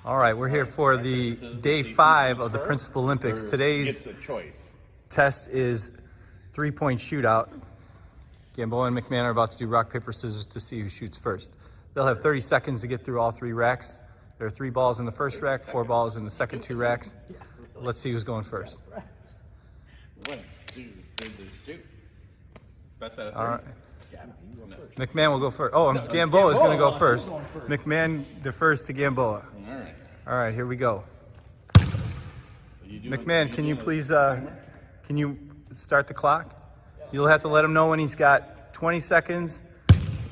All right, we're here for the day 5 of the Principalympics. Today's test is 3-point shootout. Gamboa and McMahon are about to do rock, paper, scissors to see who shoots first. They'll have 30 seconds to get through all 3 racks. There are 3 balls in the first rack, 4 balls in the second 2 racks. Let's see who's going first. 1, 2, scissors, shoot. Best out of 3. All right. McMahon will go first. Oh, Gamboa is going to go first. McMahon defers to Gamboa. All right, here we go. McMahon, can you please, can you start the clock? You'll have to let him know when he's got 20 seconds,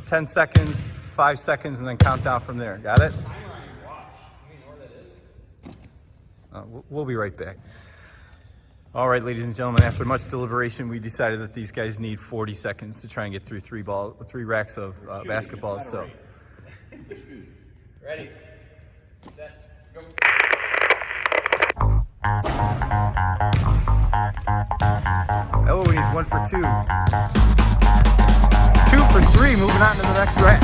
10 seconds, 5 seconds, and then count down from there. Got it? We'll be right back. All right, ladies and gentlemen, after much deliberation, we decided that these guys need 40 seconds to try and get through 3 racks of basketballs. So, ready, set, go. Oh, he's 1 for 2. 2 for 3, moving on to the next rack.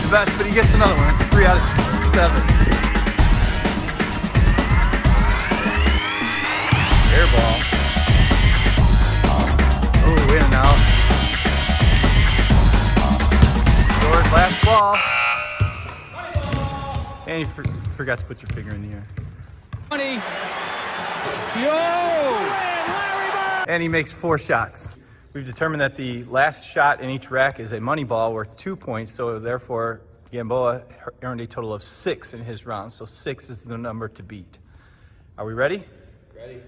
Best, but he gets another one. It's 3 out of 7. Air ball. Oh, in and out. Short, last ball. And you forgot to put your finger in the air. 20. Yo! And he makes 4 shots. We've determined that the last shot in each rack is a money ball worth 2 points, so therefore Gamboa earned a total of 6 in his round, so 6 is the number to beat. Are we ready? Ready,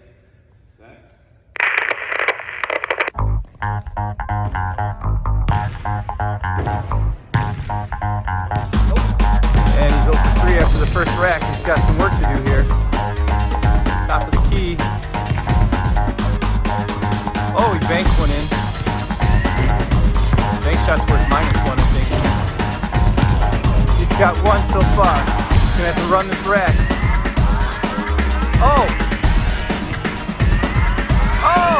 set. And he's 0 for 3 after the first rack. He's got some work to do here. Top of the key. Oh, he banks one in. Bank shot's worth -1, I think. He's got 1 so far. He's gonna have to run this rack. Oh! Oh!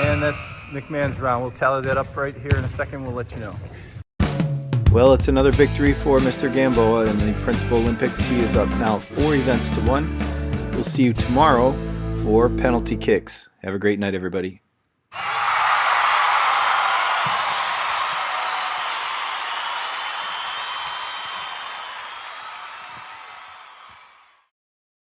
And that's McMahon's round. We'll tally that up right here in a second. We'll let you know. Well, it's another victory for Mr. Gamboa in the Principalympics. He is up now 4 events to 1. We'll see you tomorrow for penalty kicks. Have a great night, everybody.